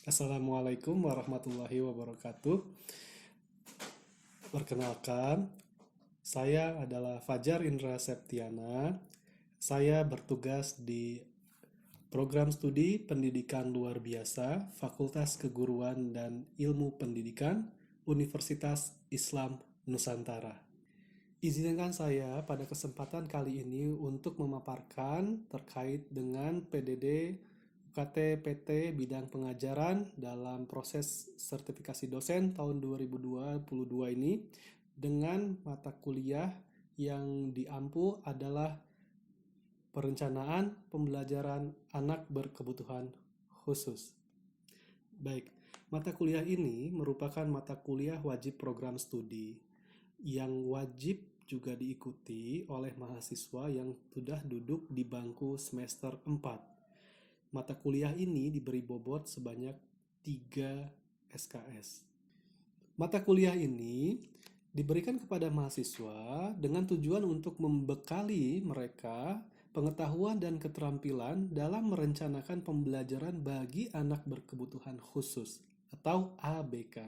Assalamualaikum warahmatullahi wabarakatuh. Perkenalkan, saya adalah Fajar Indra Septiana. Saya bertugas di Program Studi Pendidikan Luar Biasa, Fakultas Keguruan dan Ilmu Pendidikan, Universitas Islam Nusantara. Izinkan saya pada kesempatan kali ini untuk memaparkan terkait dengan PDD UKT PT bidang pengajaran dalam proses sertifikasi dosen tahun 2022 ini dengan mata kuliah yang diampu adalah perencanaan pembelajaran anak berkebutuhan khusus. Baik, mata kuliah ini merupakan mata kuliah wajib program studi yang wajib juga diikuti oleh mahasiswa yang sudah duduk di bangku semester 4. Mata kuliah ini diberi bobot sebanyak 3 SKS. Mata kuliah ini diberikan kepada mahasiswa dengan tujuan untuk membekali mereka pengetahuan dan keterampilan dalam merencanakan pembelajaran bagi anak berkebutuhan khusus atau ABK.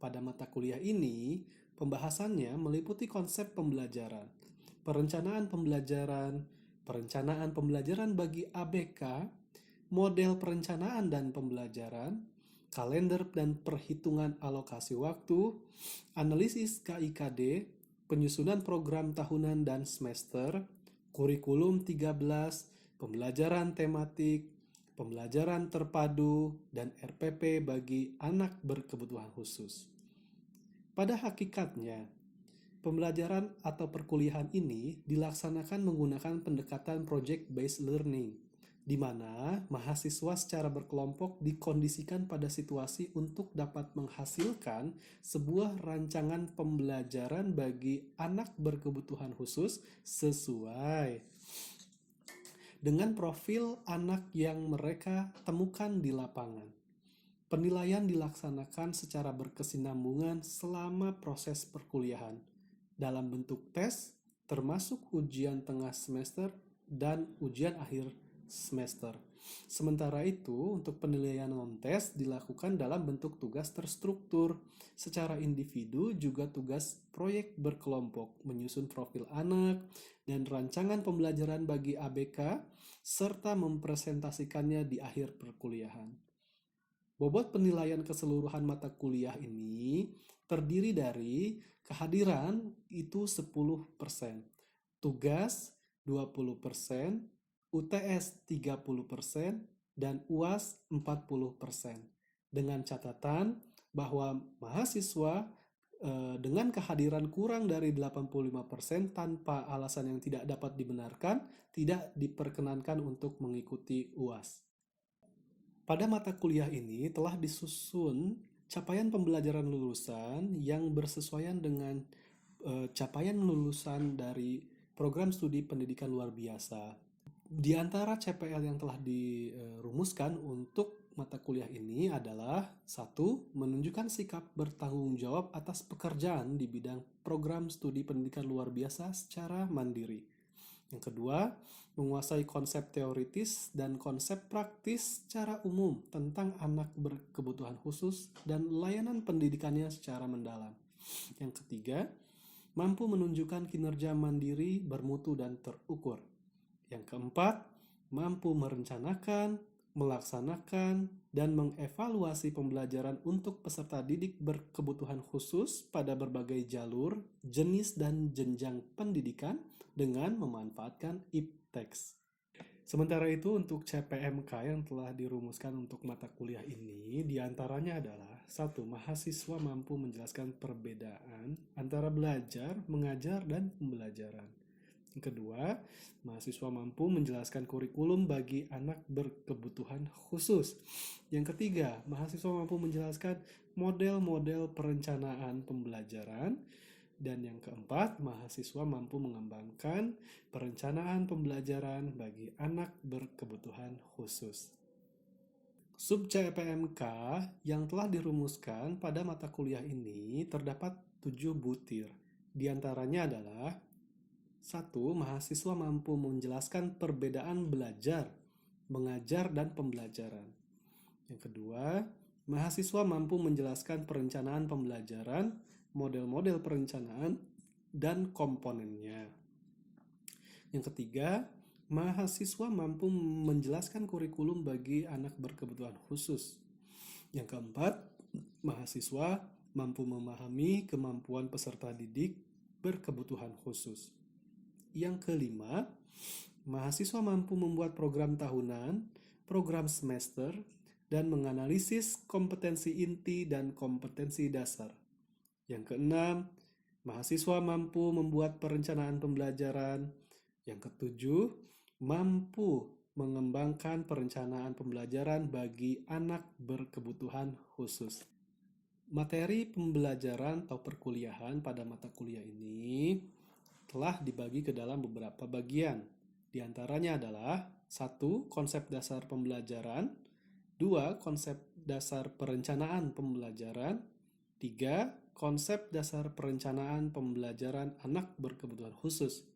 Pada mata kuliah ini, pembahasannya meliputi konsep pembelajaran, perencanaan pembelajaran bagi ABK, model perencanaan dan pembelajaran, kalender dan perhitungan alokasi waktu, analisis KIKD, penyusunan program tahunan dan semester, kurikulum 13, pembelajaran tematik, pembelajaran terpadu, dan RPP bagi anak berkebutuhan khusus. Pada hakikatnya, pembelajaran atau perkuliahan ini dilaksanakan menggunakan pendekatan project-based learning, di mana mahasiswa secara berkelompok dikondisikan pada situasi untuk dapat menghasilkan sebuah rancangan pembelajaran bagi anak berkebutuhan khusus sesuai dengan profil anak yang mereka temukan di lapangan. Penilaian dilaksanakan secara berkesinambungan selama proses perkuliahan dalam bentuk tes, termasuk ujian tengah semester dan ujian akhir semester. Sementara itu, untuk penilaian non-tes dilakukan dalam bentuk tugas terstruktur. Secara individu juga tugas proyek berkelompok, menyusun profil anak, dan rancangan pembelajaran bagi ABK, serta mempresentasikannya di akhir perkuliahan. Bobot penilaian keseluruhan mata kuliah ini terdiri dari kehadiran itu 10%, tugas 20%, UTS 30%, dan UAS 40%. Dengan catatan bahwa mahasiswa dengan kehadiran kurang dari 85% tanpa alasan yang tidak dapat dibenarkan, tidak diperkenankan untuk mengikuti UAS. Pada mata kuliah ini telah disusun capaian pembelajaran lulusan yang bersesuaian dengan capaian lulusan dari program studi pendidikan luar biasa. Di antara CPL yang telah dirumuskan untuk mata kuliah ini adalah 1. Menunjukkan sikap bertanggung jawab atas pekerjaan di bidang program studi pendidikan luar biasa secara mandiri. Yang kedua, menguasai konsep teoritis dan konsep praktis secara umum tentang anak berkebutuhan khusus dan layanan pendidikannya secara mendalam. Yang ketiga, mampu menunjukkan kinerja mandiri, bermutu, dan terukur. Yang keempat, mampu merencanakan, melaksanakan, dan mengevaluasi pembelajaran untuk peserta didik berkebutuhan khusus pada berbagai jalur, jenis, dan jenjang pendidikan dengan memanfaatkan IPTEX. Sementara itu, untuk CPMK yang telah dirumuskan untuk mata kuliah ini, diantaranya adalah 1. Mahasiswa mampu menjelaskan perbedaan antara belajar, mengajar, dan pembelajaran. Yang kedua, mahasiswa mampu menjelaskan kurikulum bagi anak berkebutuhan khusus. Yang ketiga, mahasiswa mampu menjelaskan model-model perencanaan pembelajaran. Dan yang keempat, mahasiswa mampu mengembangkan perencanaan pembelajaran bagi anak berkebutuhan khusus. Sub CPMK yang telah dirumuskan pada mata kuliah ini terdapat 7 butir. Di antaranya adalah 1. Mahasiswa mampu menjelaskan perbedaan belajar, mengajar, dan pembelajaran. Yang kedua, Mahasiswa mampu menjelaskan perencanaan pembelajaran, model-model perencanaan, dan komponennya. Yang ketiga, mahasiswa mampu menjelaskan kurikulum bagi anak berkebutuhan khusus. Yang keempat, mahasiswa mampu memahami kemampuan peserta didik berkebutuhan khusus. Yang kelima, mahasiswa mampu membuat program tahunan, program semester, dan menganalisis kompetensi inti dan kompetensi dasar. Yang keenam, mahasiswa mampu membuat perencanaan pembelajaran. Yang ketujuh, mampu mengembangkan perencanaan pembelajaran bagi anak berkebutuhan khusus. Materi pembelajaran atau perkuliahan pada mata kuliah ini telah dibagi ke dalam beberapa bagian. Di antaranya adalah 1. Konsep dasar pembelajaran, 2. Konsep dasar perencanaan pembelajaran, 3. Konsep dasar perencanaan pembelajaran anak berkebutuhan khusus.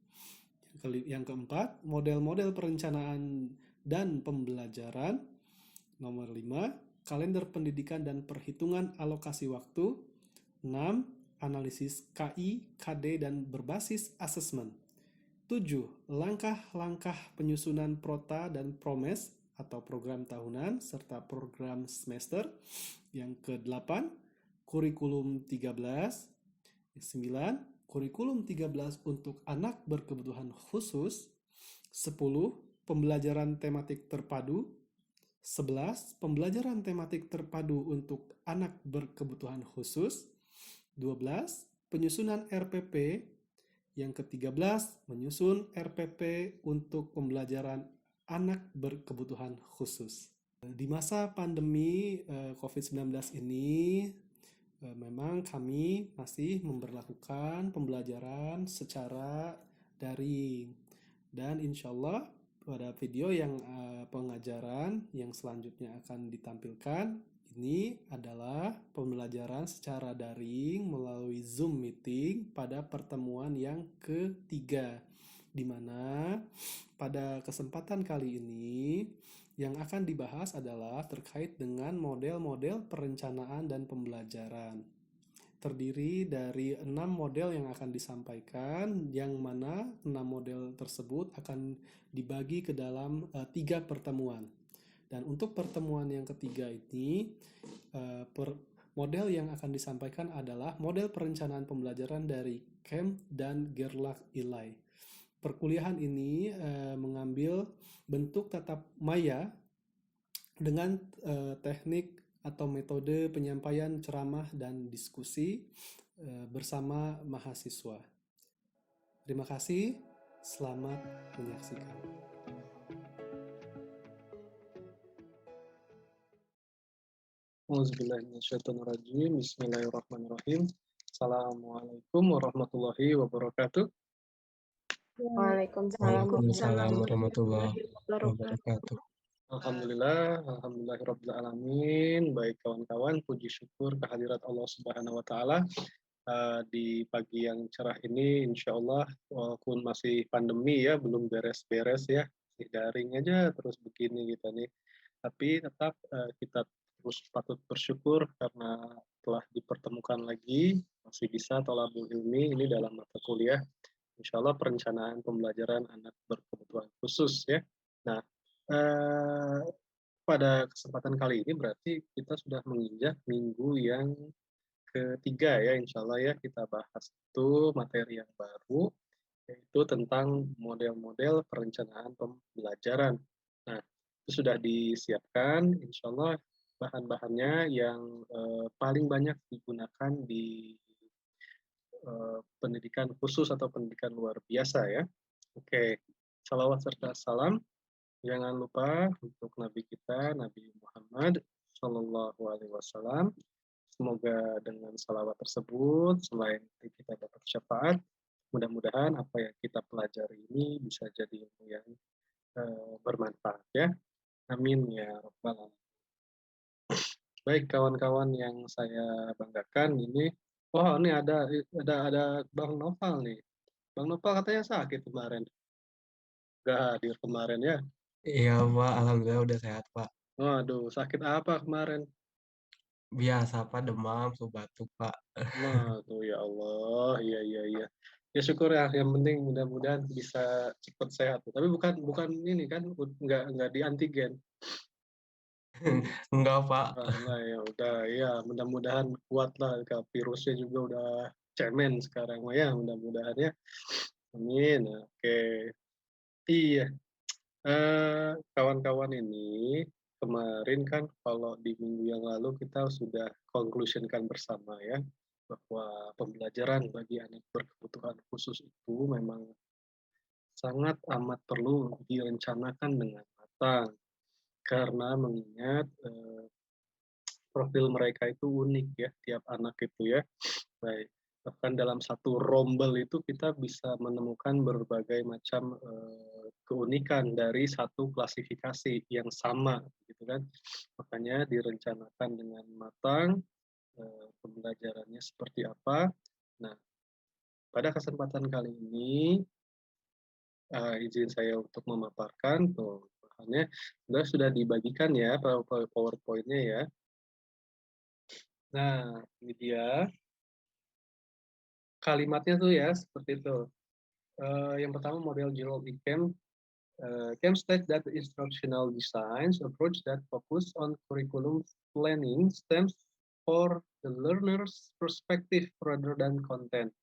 Yang keempat, model-model perencanaan dan pembelajaran. Nomor 5, kalender pendidikan dan perhitungan alokasi waktu. 6. Analisis KI, KD, dan berbasis asesmen. 7. Langkah-langkah penyusunan prota dan promes atau program tahunan serta program semester. Yang ke-8, kurikulum 13. 9. Kurikulum 13 untuk anak berkebutuhan khusus. 10. Pembelajaran tematik terpadu. 11. Pembelajaran tematik terpadu untuk anak berkebutuhan khusus. 12. Penyusunan RPP. Yang ke-13, menyusun RPP untuk pembelajaran anak berkebutuhan khusus. Di masa pandemi COVID-19 ini, memang kami masih memberlakukan pembelajaran secara daring. Dan insya Allah pada video yang pengajaran yang selanjutnya akan ditampilkan, ini adalah pembelajaran secara daring melalui Zoom meeting pada pertemuan yang ketiga, di mana pada kesempatan kali ini yang akan dibahas adalah terkait dengan model-model perencanaan dan pembelajaran. Terdiri dari 6 model yang akan disampaikan, yang mana 6 model tersebut akan dibagi ke dalam 3 pertemuan. Dan untuk pertemuan yang ketiga ini, model yang akan disampaikan adalah model perencanaan pembelajaran dari Kemp dan Gerlach Ilay. Perkuliahan ini mengambil bentuk tatap maya dengan teknik atau metode penyampaian ceramah dan diskusi bersama mahasiswa. Terima kasih, selamat menyaksikan. Bismillahirrahmanirrahim. Assalamualaikum warahmatullahi wabarakatuh. Waalaikumsalam warahmatullahi wabarakatuh. Alhamdulillahirabbil alamin. Baik kawan-kawan, puji syukur kehadirat Allah Subhanahu wa taala. Di pagi yang cerah ini insya Allah, walaupun masih pandemi ya, belum beres-beres ya, masih daring aja terus begini gitu nih. Tapi tetap kita terus patut bersyukur karena telah dipertemukan lagi, masih bisa thalabul ilmi ini dalam mata kuliah insya Allah perencanaan pembelajaran anak berkebutuhan khusus ya. Nah, pada kesempatan kali ini berarti kita sudah menginjak minggu yang ketiga ya, insya Allah ya, kita bahas itu materi yang baru, yaitu tentang model-model perencanaan pembelajaran. Nah, itu sudah disiapkan, insya Allah bahan-bahannya yang paling banyak digunakan di pendidikan khusus atau pendidikan luar biasa ya. Oke, salawat serta salam jangan lupa untuk Nabi kita, Nabi Muhammad Shallallahu Alaihi Wasallam. Semoga dengan salawat tersebut, selain kita dapat syafaat, mudah-mudahan apa yang kita pelajari ini bisa jadi ilmu yang bermanfaat ya. Amin ya rabbal alamin. Baik kawan-kawan yang saya banggakan ini, oh ini ada Bang Noval nih. Bang Noval katanya sakit kemarin, nggak hadir kemarin ya. Iya Pak, alhamdulillah udah sehat Pak. Waduh, sakit apa kemarin? Biasa Pak, demam, flu batuk Pak. Nah, tuh ya Allah, iya iya iya. Ya syukur ya, yang penting mudah-mudahan bisa cepat sehat. Tapi bukan bukan ini kan, nggak di antigen. Enggak Pak. Nah, ya udah ya mudah-mudahan kuat lah. Virusnya juga udah cemen sekarang ya, mudah-mudahan ya. Amin. Oke. Iya, kawan-kawan ini kemarin kan kalau di minggu yang lalu kita sudah conclusionkan bersama ya bahwa pembelajaran bagi anak berkebutuhan khusus itu memang sangat amat perlu direncanakan dengan matang karena mengingat profil mereka itu unik ya, tiap anak itu ya. Baik, bahkan dalam satu rombel itu kita bisa menemukan berbagai macam keunikan dari satu klasifikasi yang sama, gitu kan. Makanya direncanakan dengan matang pembelajarannya seperti apa. Nah, pada kesempatan kali ini izin saya untuk memaparkan tuh bahannya sudah dibagikan ya PowerPoint-nya ya. Nah, ini dia kalimatnya tuh ya seperti itu. Yang pertama model Gerald E. Kemp states that the instructional designs approach that focus on curriculum planning stems for the learner's perspective rather than content,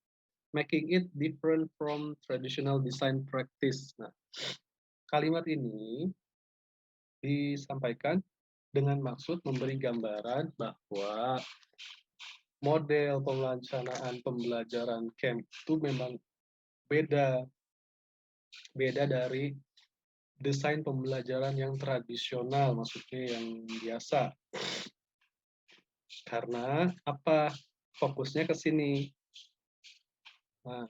making it different from traditional design practice. Nah, kalimat ini disampaikan dengan maksud memberi gambaran bahwa model perencanaan pembelajaran Kemp itu memang beda beda dari desain pembelajaran yang tradisional, maksudnya yang biasa. Karena apa? Fokusnya ke sini. Nah,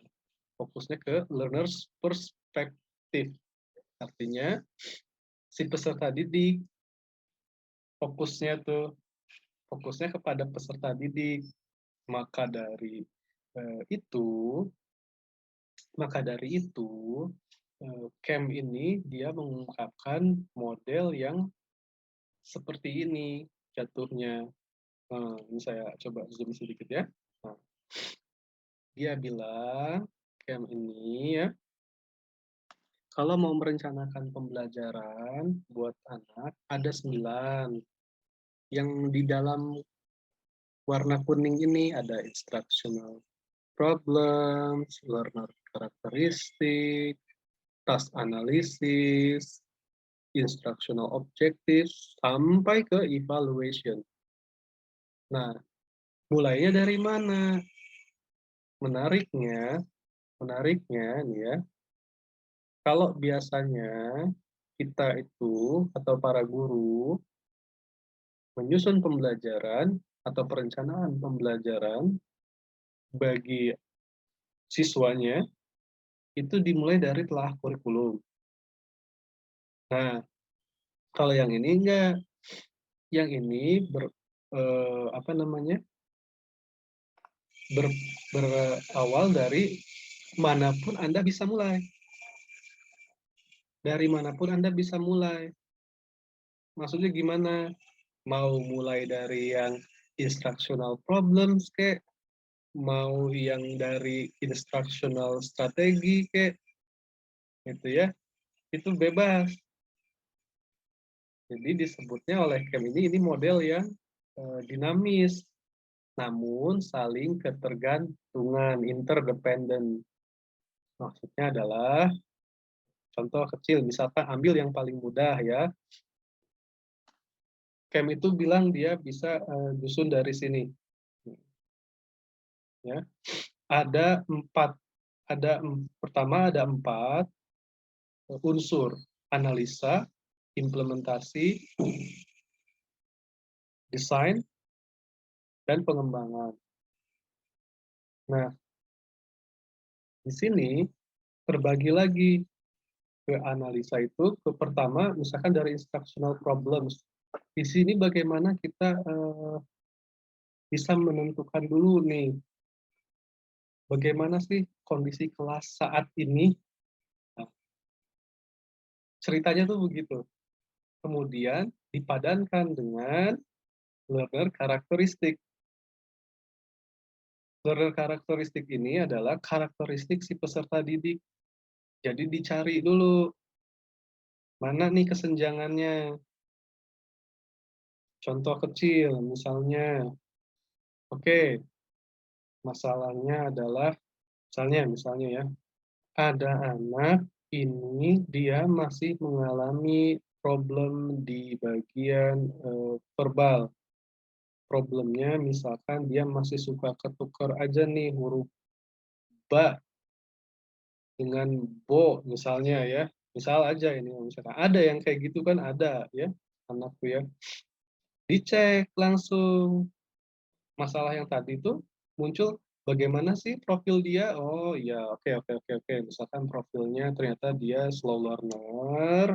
fokusnya ke learner's perspective. Artinya, si peserta didik, fokusnya kepada peserta didik. Maka dari itu, Camp ini dia mengungkapkan model yang seperti ini jatuhnya. Ini saya coba zoom sedikit ya. Nah, dia bilang Camp ini ya, kalau mau merencanakan pembelajaran buat anak ada 9. Yang di dalam warna kuning ini ada instructional problems, learner characteristic, task analysis, instructional objectives, sampai ke evaluation. Nah, mulainya dari mana? Menariknya nih ya, kalau biasanya kita itu atau para guru menyusun pembelajaran atau perencanaan pembelajaran bagi siswanya itu dimulai dari telah kurikulum. Nah, kalau yang ini enggak, yang ini berawal dari manapun Anda bisa mulai. Dari manapun Anda bisa mulai. Maksudnya gimana? Mau mulai dari yang instructional problems kek, mau yang dari instructional strategi kek, gitu ya. Itu bebas. Jadi disebutnya oleh Kem ini model yang dinamis, namun saling ketergantungan, interdependent. Maksudnya adalah contoh kecil, misalkan ambil yang paling mudah ya. Kem itu bilang dia bisa dusun dari sini. Ya, ada 4. Pertama ada 4 unsur: analisa, implementasi, desain, dan pengembangan. Nah, di sini terbagi lagi ke analisa itu ke pertama misalkan dari instructional problems. Di sini bagaimana kita bisa menentukan dulu nih bagaimana sih kondisi kelas saat ini. Nah, ceritanya tuh begitu. Kemudian dipadankan dengan Learner karakteristik. Learner karakteristik ini adalah karakteristik si peserta didik. Jadi dicari dulu, mana nih kesenjangannya. Contoh kecil, misalnya, oke, masalahnya adalah, misalnya ya, ada anak ini dia masih mengalami problem di bagian verbal. Problemnya misalkan dia masih suka ketukar aja nih huruf ba dengan bo misalnya ya. Misal aja ini misalkan ada yang kayak gitu kan ada ya anakku ya. Dicek langsung masalah yang tadi itu muncul bagaimana sih profil dia? Oh iya, oke oke oke oke. Misalkan profilnya ternyata dia slow learner,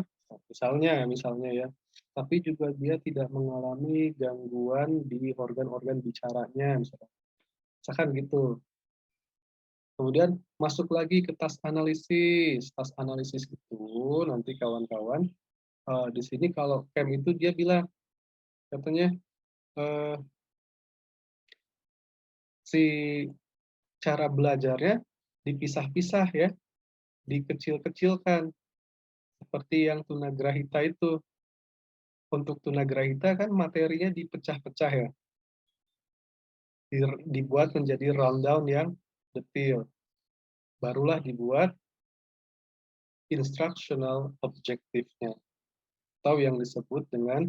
misalnya ya. Tapi juga dia tidak mengalami gangguan di organ-organ bicaranya, misalkan gitu. Kemudian masuk lagi ke tas analisis. Tas analisis itu nanti kawan-kawan di sini kalau Cam itu dia bilang katanya eh, si cara belajarnya dipisah-pisah ya, dikecil-kecilkan seperti yang tunagrahita itu. Untuk tunagrahita kan materinya dipecah-pecah ya, dibuat menjadi rundown yang detail. Barulah dibuat instructional objektifnya atau yang disebut dengan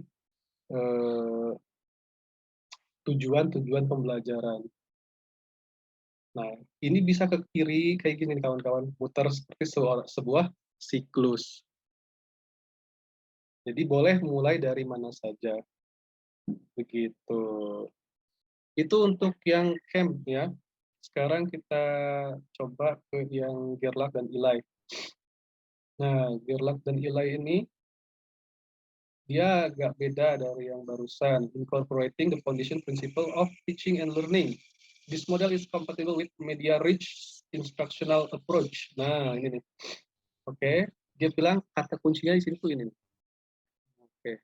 eh, tujuan-tujuan pembelajaran. Nah, ini bisa ke kiri kayak gini kawan-kawan, muter seperti sebuah siklus. Jadi boleh mulai dari mana saja. Begitu. Itu untuk yang camp ya. Sekarang kita coba ke yang Gerlach dan Ilay. Nah, Gerlach dan Ilay ini dia agak beda dari yang barusan. Incorporating the foundation principle of teaching and learning. This model is compatible with media-rich instructional approach. Nah, ini nih. Oke, dia bilang kata kuncinya di sini tuh ini. Oke.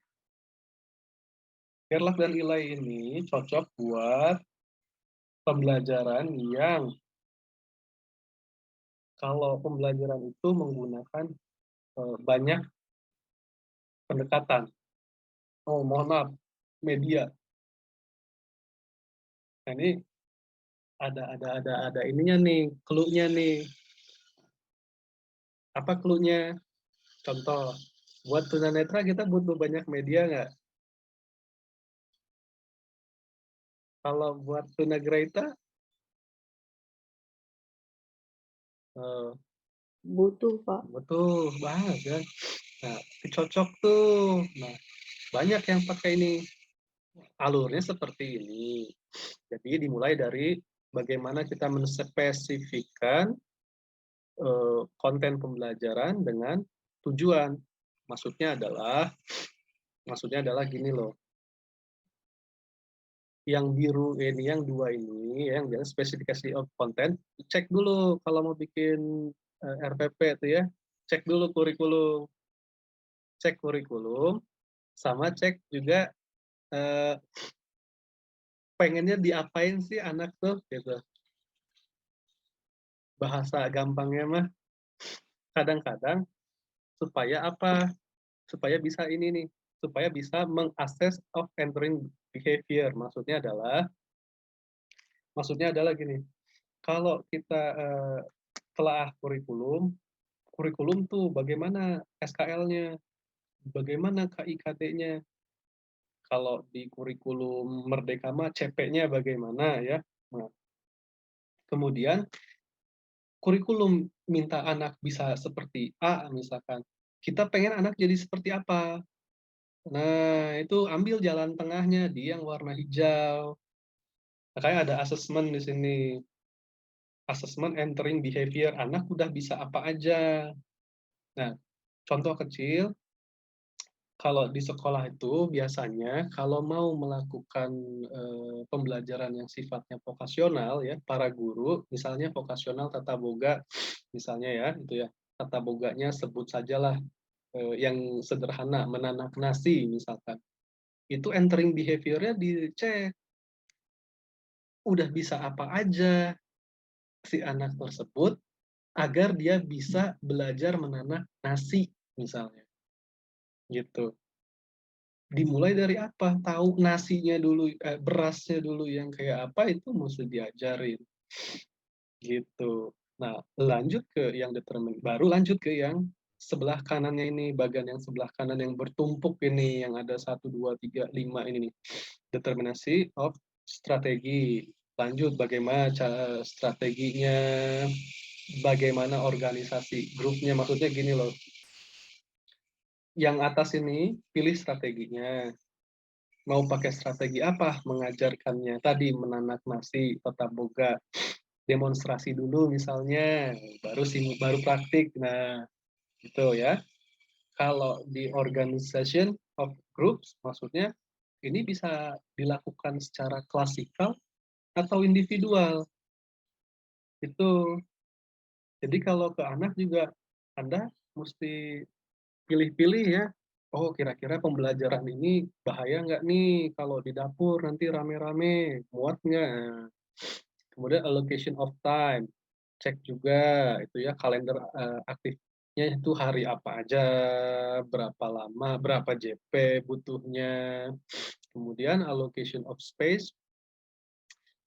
Gerlach dan Ilay ini cocok buat pembelajaran yang kalau pembelajaran itu menggunakan banyak pendekatan. Oh, mohon maaf, media. Nah, ini ada ininya nih, clue-nya nih. Apa clue-nya? Contoh, buat tunanetra kita butuh banyak media nggak? Kalau buat tunagrahita, eh, Butuh, Pak. butuh banget kan. Nah, cocok tuh. Nah, banyak yang pakai ini. Alurnya seperti ini. Jadi dimulai dari bagaimana kita menspesifikkan konten pembelajaran dengan tujuan. Maksudnya adalah gini loh. Yang biru ini, yang dua ini, yang bilang spesifikasi of content, cek dulu kalau mau bikin RPP itu ya, cek dulu kurikulum, sama cek juga pengennya diapain sih anak tuh gitu. Bahasa gampangnya mah kadang-kadang supaya apa? Supaya bisa ini nih, supaya bisa mengakses of entering behavior. Maksudnya adalah gini, kalau kita telah kurikulum tuh bagaimana SKL-nya, bagaimana KIKD-nya. Kalau di kurikulum Merdeka mah CP-nya bagaimana ya. Nah, kemudian kurikulum minta anak bisa seperti A misalkan. Kita pengen anak jadi seperti apa? Nah, itu ambil jalan tengahnya di yang warna hijau. Makanya ada assessment di sini. Assessment entering behavior. Anak udah bisa apa aja. Nah, contoh kecil, kalau di sekolah itu biasanya kalau mau melakukan pembelajaran yang sifatnya vokasional ya, para guru misalnya vokasional tata boga misalnya ya, itu ya. Tata boganya sebut sajalah yang sederhana, menanak nasi misalkan. itu entering behavior-nya dicek. Udah bisa apa aja si anak tersebut agar dia bisa belajar menanak nasi misalnya, gitu. Dimulai dari apa? Tahu nasinya dulu, berasnya dulu yang kayak apa itu mesti diajarin, gitu. Nah, lanjut ke yang baru lanjut ke yang sebelah kanannya ini, bagian yang sebelah kanan yang bertumpuk ini, yang ada 1, 2, 3, 5 ini nih. Determinasi of strategi. Lanjut bagaimana strateginya, bagaimana organisasi grupnya, maksudnya gini loh. Yang atas ini pilih strateginya. Mau pakai strategi apa mengajarkannya? Tadi menanak nasi, tetap boga, demonstrasi dulu misalnya, baru praktik. Nah, gitu ya. Kalau di organization of groups, maksudnya ini bisa dilakukan secara klasikal atau individual. Itu. Jadi kalau ke anak juga Anda mesti pilih-pilih ya. Oh, kira-kira pembelajaran ini bahaya nggak nih kalau di dapur nanti rame-rame, muat nggak? Kemudian allocation of time, cek juga itu ya kalender aktifnya itu hari apa aja, berapa lama, berapa JP butuhnya. Kemudian allocation of space,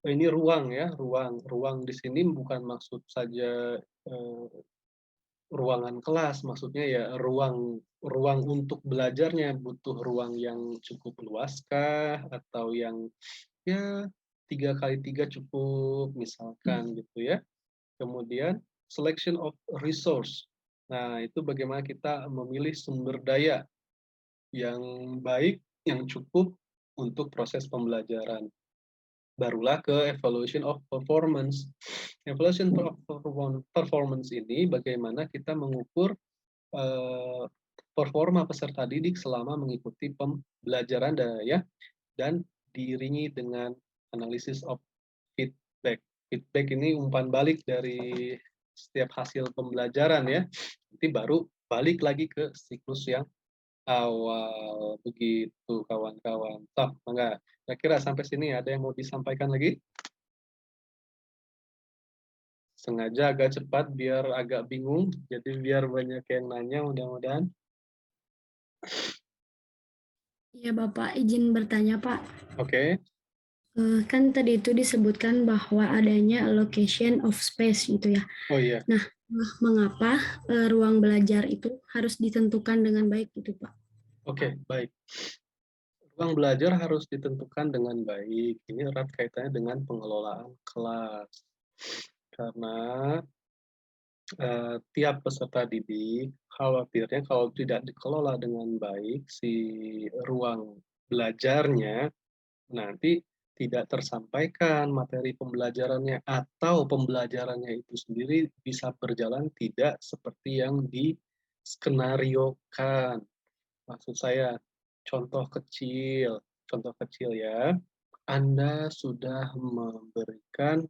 ini ruang ya, ruang di sini bukan maksud saja ruangan kelas, maksudnya ya ruang ruang untuk belajarnya, butuh ruang yang cukup luaskah atau yang ya 3x3 cukup misalkan gitu ya. Kemudian selection of resource. Nah, itu bagaimana kita memilih sumber daya yang baik, yang cukup untuk proses pembelajaran. Barulah ke evaluation of performance. Evaluation of performance ini bagaimana kita mengukur performa peserta didik selama mengikuti pembelajaran ya, dan diiringi dengan analisis of feedback. Feedback ini umpan balik dari setiap hasil pembelajaran ya. Nanti baru balik lagi ke siklus yang awal. Begitu kawan-kawan. Toh, enggak. Kira-kira sampai sini ada yang mau disampaikan lagi? Sengaja agak cepat biar agak bingung, jadi biar banyak yang nanya mudah-mudahan. Iya Bapak, izin bertanya Pak. Oke. Kan tadi itu disebutkan bahwa adanya allocation of space gitu ya. Oh iya. Nah, mengapa ruang belajar itu harus ditentukan dengan baik gitu Pak? Oke, baik. Ruang belajar harus ditentukan dengan baik. Ini erat kaitannya dengan pengelolaan kelas. Karena tiap peserta didik khawatirnya kalau tidak dikelola dengan baik si ruang belajarnya, nanti tidak tersampaikan materi pembelajarannya atau pembelajarannya itu sendiri bisa berjalan tidak seperti yang diskenariokan. Maksud saya, contoh kecil ya. Anda sudah memberikan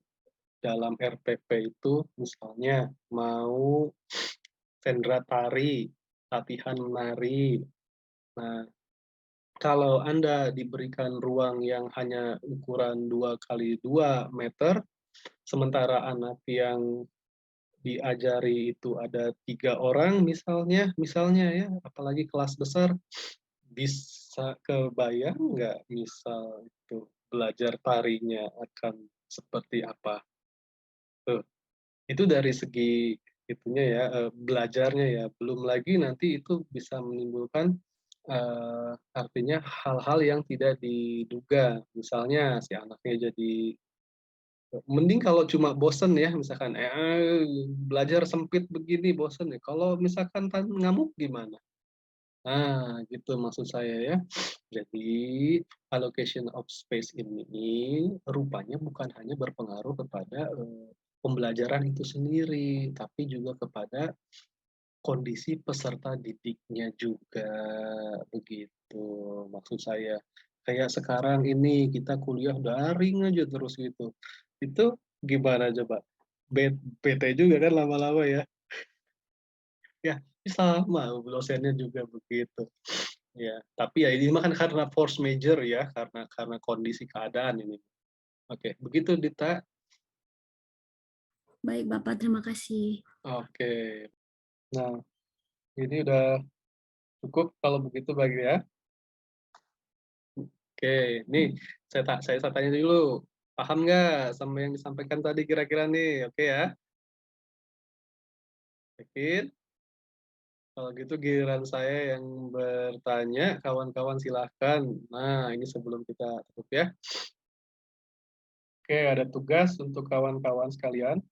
dalam RPP itu misalnya mau sendra tari, latihan menari. Nah, kalau Anda diberikan ruang yang hanya ukuran 2x2 meter, sementara anak yang diajari itu ada 3 orang misalnya ya, apalagi kelas besar, bisa kebayang nggak misal itu belajar tarinya akan seperti apa? Tuh, itu dari segi itunya ya, belajarnya ya. Belum lagi nanti itu bisa menimbulkan, artinya hal-hal yang tidak diduga. Misalnya si anaknya jadi mending kalau cuma bosen ya, misalkan, belajar sempit begini bosen ya, kalau misalkan ngamuk gimana? Nah, gitu maksud saya ya. Jadi, allocation of space ini rupanya bukan hanya berpengaruh kepada, pembelajaran itu sendiri, tapi juga kepada kondisi peserta didiknya juga, begitu maksud saya. Kayak sekarang ini kita kuliah daring aja terus gitu. Itu gimana coba? Bete juga kan lama-lama ya? Ya, sama dosennya juga begitu. Ya, tapi ya ini mah kan karena force major ya, karena kondisi keadaan ini. Oke, begitu Dita. Baik Bapak, terima kasih. Oke. Nah, ini udah cukup kalau begitu bagi ya. Oke, nih saya tanya dulu. Paham nggak sama yang disampaikan tadi kira-kira nih? Oke ya. Yakin? Kalau gitu giliran saya yang bertanya, kawan-kawan silahkan. Nah, ini sebelum kita tutup ya. Oke, ada tugas untuk kawan-kawan sekalian.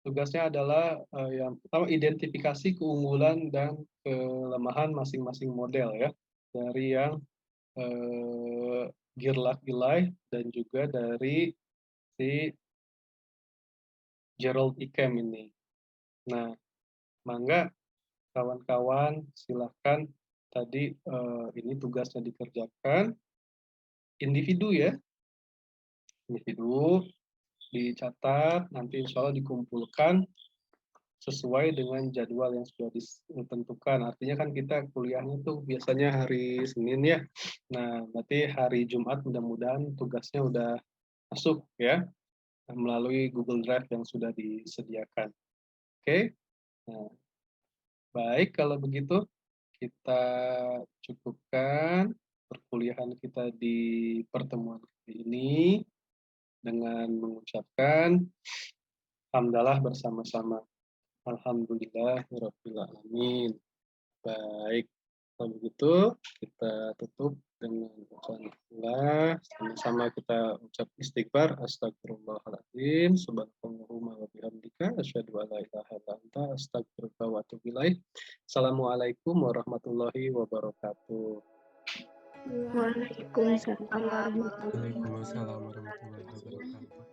Tugasnya adalah yang pertama identifikasi keunggulan dan kelemahan masing-masing model ya. Dari yang Girlach Ilai dan juga dari si Gerald Ikem ini. Nah, mangga kawan-kawan silahkan tadi ini tugasnya dikerjakan individu ya, individu dicatat, nanti insya Allah dikumpulkan sesuai dengan jadwal yang sudah ditentukan. Artinya kan kita kuliahnya tuh biasanya hari Senin ya. Nah, berarti hari Jumat mudah-mudahan tugasnya udah masuk ya melalui Google Drive yang sudah disediakan. Oke. Nah, baik kalau begitu kita cukupkan perkuliahan kita di pertemuan kali ini dengan mengucapkan hamdalah bersama-sama. Alhamdulillahirabbil alamin. Baik, kalau begitu kita tutup dengan ucapan Allah. Sama-sama kita ucap istighfar. Astagfirullahaladzim. Subhanallahumma wa bihamdika. Asyhadu an la ilaha illa anta. Astagfiruka wa atubu ilaik. Assalamualaikum warahmatullahi wabarakatuh. Waalaikumsalam warahmatullahi Waalaikumsalam warahmatullahi wabarakatuh.